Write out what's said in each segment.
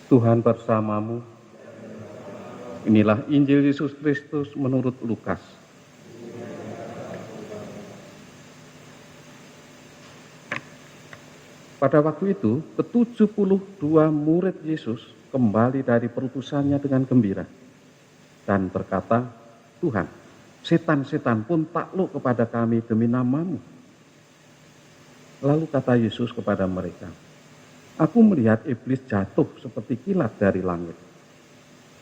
Tuhan bersamamu. Inilah Injil Yesus Kristus menurut Lukas. Pada waktu itu, ke-72 murid Yesus kembali dari perutusannya dengan gembira dan berkata, "Tuhan, setan-setan pun takluk kepada kami demi nama-Mu." Lalu kata Yesus kepada mereka, "Aku melihat iblis jatuh seperti kilat dari langit.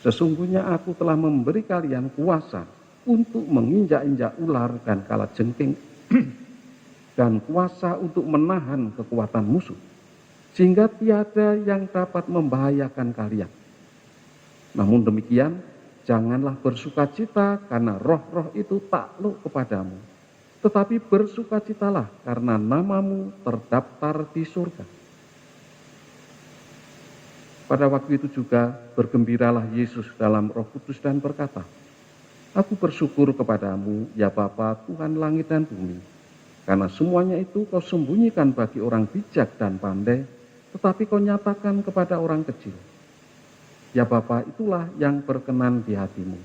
Sesungguhnya aku telah memberi kalian kuasa untuk menginjak-injak ular dan kalajengking dan kuasa untuk menahan kekuatan musuh, sehingga tiada yang dapat membahayakan kalian. Namun demikian, janganlah bersukacita karena roh-roh itu takluk kepadamu, tetapi bersukacitalah karena namamu terdaftar di surga." Pada waktu itu juga bergembiralah Yesus dalam Roh Kudus dan berkata, "Aku bersyukur kepadamu, ya Bapa, Tuhan langit dan bumi, karena semuanya itu kau sembunyikan bagi orang bijak dan pandai, tetapi kau nyatakan kepada orang kecil. Ya Bapa, itulah yang berkenan di hatimu.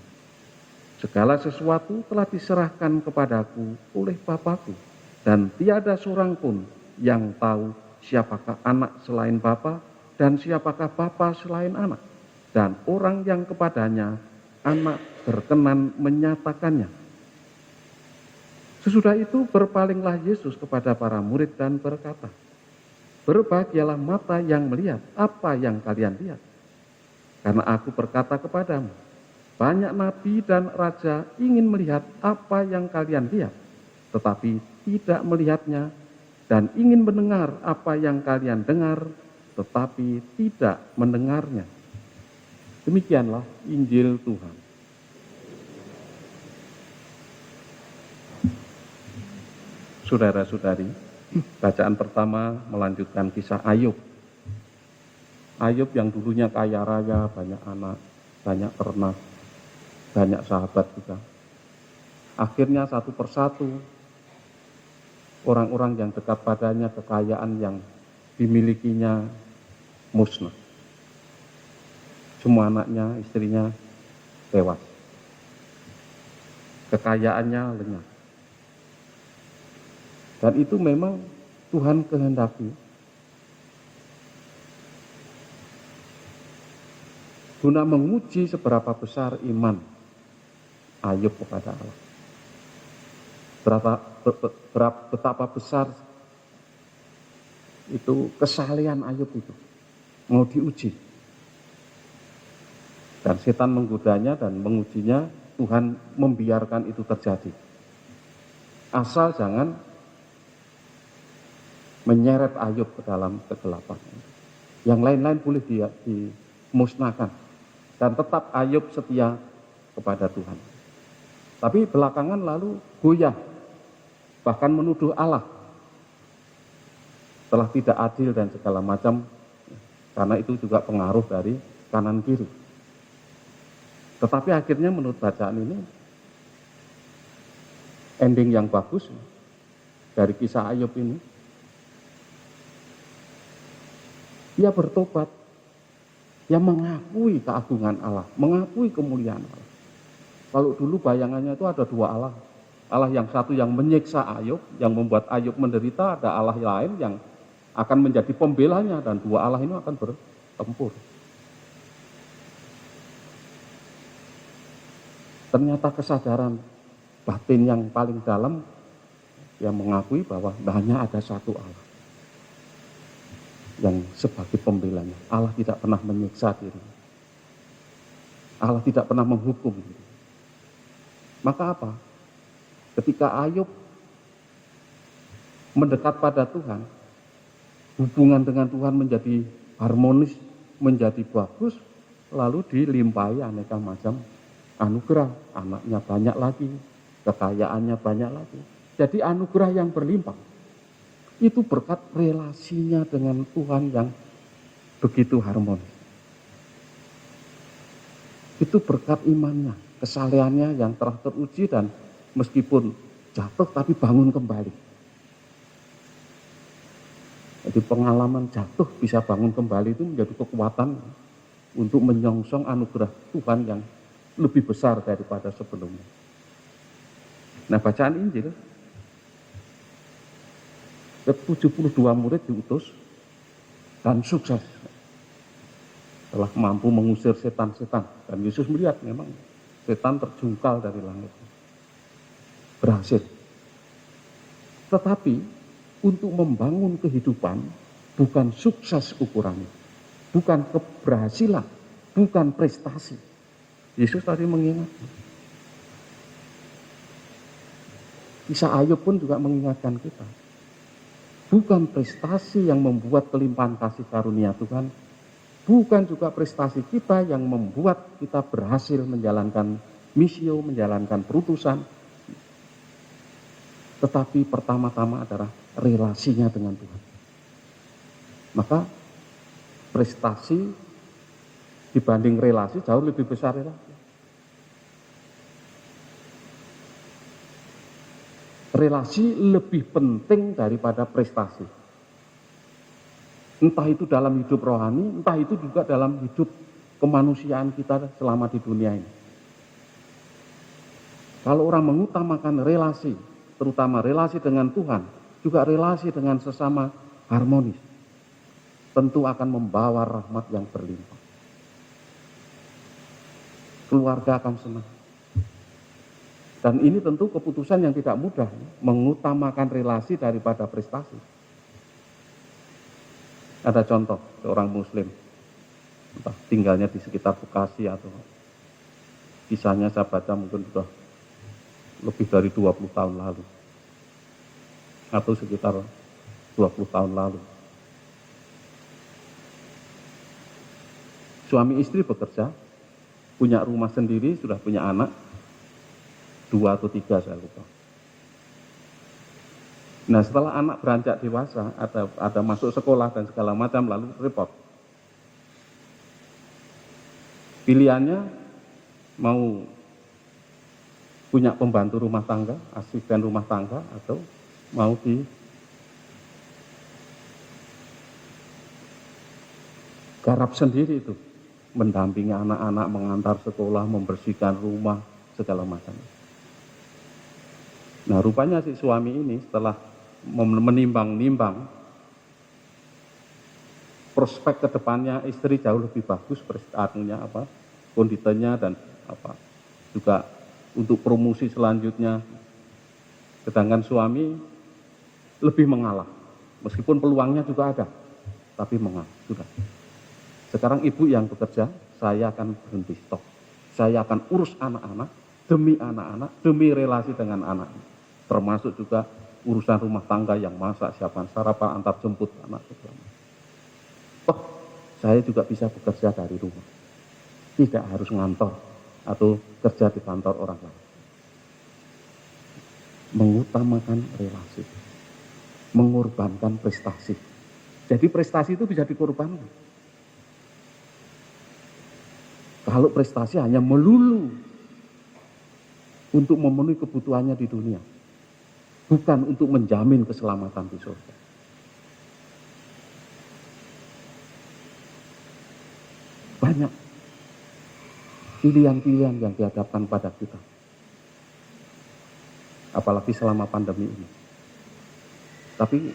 Segala sesuatu telah diserahkan kepadaku oleh Bapa-Ku, dan tiada seorang pun yang tahu siapakah anak selain Bapa, dan siapakah Bapa selain anak, dan orang yang kepadanya anak berkenan menyatakannya." Sesudah itu berpalinglah Yesus kepada para murid dan berkata, "Berbahagialah mata yang melihat apa yang kalian lihat. Karena aku berkata kepadamu, banyak nabi dan raja ingin melihat apa yang kalian lihat, tetapi tidak melihatnya, dan ingin mendengar apa yang kalian dengar, tetapi tidak mendengarnya." Demikianlah Injil Tuhan. Saudara-saudari, bacaan pertama melanjutkan kisah Ayub. Ayub yang dulunya kaya raya, banyak anak, banyak ternak, banyak sahabat juga. Akhirnya satu persatu orang-orang yang dekat padanya, kekayaan yang dimilikinya musnah. Semua anaknya, istrinya tewas. Kekayaannya lenyap. Dan itu memang Tuhan kehendaki. Guna menguji seberapa besar iman Ayub kepada Allah. Betapa besar itu kesalehan Ayub itu. Mau diuji. Dan setan menggodanya dan mengujinya, Tuhan membiarkan itu terjadi. Asal jangan menyeret Ayub ke dalam kegelapan. Yang lain-lain boleh dimusnahkan. Dan tetap Ayub setia kepada Tuhan. Tapi belakangan lalu goyah. Bahkan menuduh Allah. Telah tidak adil dan segala macam. Karena itu juga pengaruh dari kanan kiri. Tetapi akhirnya menurut bacaan ini, ending yang bagus dari kisah Ayub ini, dia bertobat, dia mengakui keagungan Allah, mengakui kemuliaan Allah. Kalau dulu bayangannya itu ada dua Allah, Allah yang satu yang menyiksa Ayub, yang membuat Ayub menderita, ada Allah lain yang akan menjadi pembelanya, dan dua Allah ini akan bertempur. Ternyata kesadaran batin yang paling dalam yang mengakui bahwa hanya ada satu Allah yang sebagai pembelanya. Allah tidak pernah menyiksa diri. Allah tidak pernah menghukum diri. Maka apa? Ketika Ayub mendekat pada Tuhan, hubungan dengan Tuhan menjadi harmonis, menjadi bagus, lalu dilimpahi aneka macam anugerah. Anaknya banyak lagi, kekayaannya banyak lagi. Jadi anugerah yang berlimpah. Itu berkat relasinya dengan Tuhan yang begitu harmonis. Itu berkat imannya, kesalehannya yang telah teruji dan meskipun jatuh tapi bangun kembali. Jadi pengalaman jatuh bisa bangun kembali itu menjadi kekuatan untuk menyongsong anugerah Tuhan yang lebih besar daripada sebelumnya. Nah, bacaan Injil, 72 murid diutus dan sukses. Telah mampu mengusir setan-setan. Dan Yesus melihat memang setan terjungkal dari langit. Berhasil. Tetapi untuk membangun kehidupan bukan sukses ukurannya. Bukan keberhasilan. Bukan prestasi. Yesus tadi mengingatkan. Kisah Ayub pun juga mengingatkan kita. Bukan prestasi yang membuat kelimpahan kasih karunia Tuhan. Bukan juga prestasi kita yang membuat kita berhasil menjalankan misio, menjalankan perutusan. Tetapi pertama-tama adalah relasinya dengan Tuhan. Maka prestasi dibanding relasi jauh lebih besar relasi. Relasi lebih penting daripada prestasi. Entah itu dalam hidup rohani, entah itu juga dalam hidup kemanusiaan kita selama di dunia ini. Kalau orang mengutamakan relasi, terutama relasi dengan Tuhan, juga relasi dengan sesama harmonis, tentu akan membawa rahmat yang berlimpah. Keluarga akan senang. Dan ini tentu keputusan yang tidak mudah, mengutamakan relasi daripada prestasi. Ada contoh seorang muslim, entah tinggalnya di sekitar Bekasi atau kisahnya saya baca mungkin sudah lebih dari 20 tahun lalu. Atau sekitar 20 tahun lalu. Suami istri bekerja, punya rumah sendiri, sudah punya anak, 2 atau 3 saya lupa. Nah, setelah anak beranjak dewasa, ada masuk sekolah dan segala macam, lalu repot. Pilihannya mau punya pembantu rumah tangga, asisten rumah tangga, atau mau garap sendiri itu, mendampingi anak-anak, mengantar sekolah, membersihkan rumah, segala macam. Nah, rupanya si suami ini setelah menimbang-nimbang prospek ke depannya istri jauh lebih bagus, konditenya dan juga untuk promosi selanjutnya. Sedangkan suami lebih mengalah, meskipun peluangnya juga ada, tapi mengalah sudah. Sekarang ibu yang bekerja, saya akan berhenti stop. Saya akan urus anak-anak, demi relasi dengan anak. Termasuk juga urusan rumah tangga yang masak, siapkan sarapan, antar jemput anak. Saya juga bisa bekerja dari rumah. Tidak harus ngantor atau kerja di kantor orang lain. Mengutamakan relasi. Mengorbankan prestasi. Jadi prestasi itu bisa dikorbankan. Kalau prestasi hanya melulu untuk memenuhi kebutuhannya di dunia, bukan untuk menjamin keselamatan di surga. Banyak pilihan-pilihan yang dihadapkan pada kita, apalagi selama pandemi ini. Tapi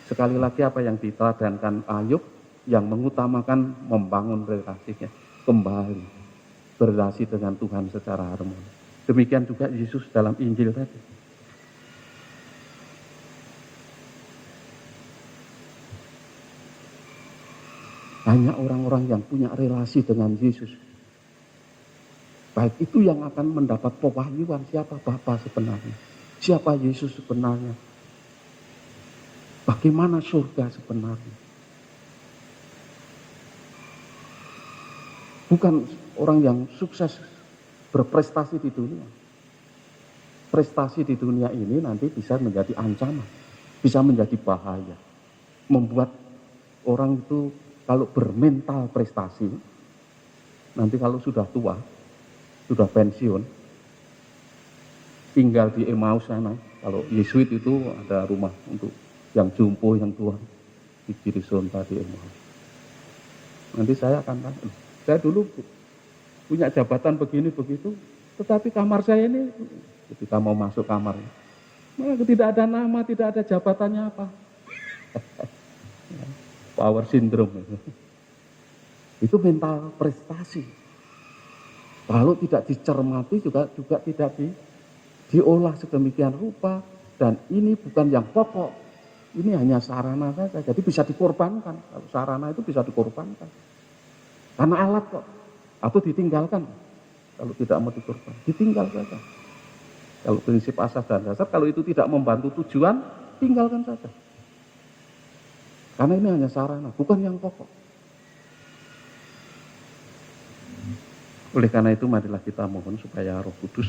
sekali lagi apa yang diteladankan Ayub, yang mengutamakan membangun relasinya kembali, berrelasi dengan Tuhan secara harmonis. Demikian juga Yesus dalam Injil tadi. Hanya orang-orang yang punya relasi dengan Yesus, baik itu yang akan mendapat pewahyuan siapa Bapa sebenarnya, siapa Yesus sebenarnya, bagaimana surga sebenarnya. Bukan orang yang sukses berprestasi di dunia. Prestasi di dunia ini nanti bisa menjadi ancaman, bisa menjadi bahaya, membuat orang itu kalau bermental prestasi, nanti kalau sudah tua, sudah pensiun, tinggal di Emmaus sana. Kalau Yesuit itu ada rumah untuk yang jompo, yang tua, di Girisonta di Emmaus. Nanti saya akan tanya, saya dulu punya jabatan begini begitu, tetapi kamar saya ini ketika mau masuk kamar, tidak ada nama, tidak ada jabatannya apa. Power syndrome itu mental prestasi. Kalau tidak dicermati juga tidak diolah sedemikian rupa, dan ini bukan yang pokok, ini hanya sarana saja. Jadi bisa dikorbankan. Kalau sarana itu bisa dikorbankan karena alat kok, atau ditinggalkan. Kalau tidak mau dikorban, ditinggal saja. Kalau prinsip asas dan dasar, kalau itu tidak membantu tujuan, tinggalkan saja. Karena ini hanya sarana, bukan yang pokok. Oleh karena itu, marilah kita mohon supaya Roh Kudus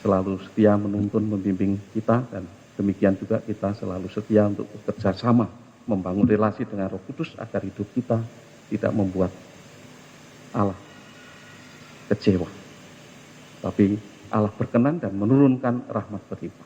selalu setia menuntun, membimbing kita, dan demikian juga kita selalu setia untuk bekerja sama, membangun relasi dengan Roh Kudus agar hidup kita tidak membuat Allah kecewa, tapi Allah berkenan dan menurunkan rahmat berlimpah.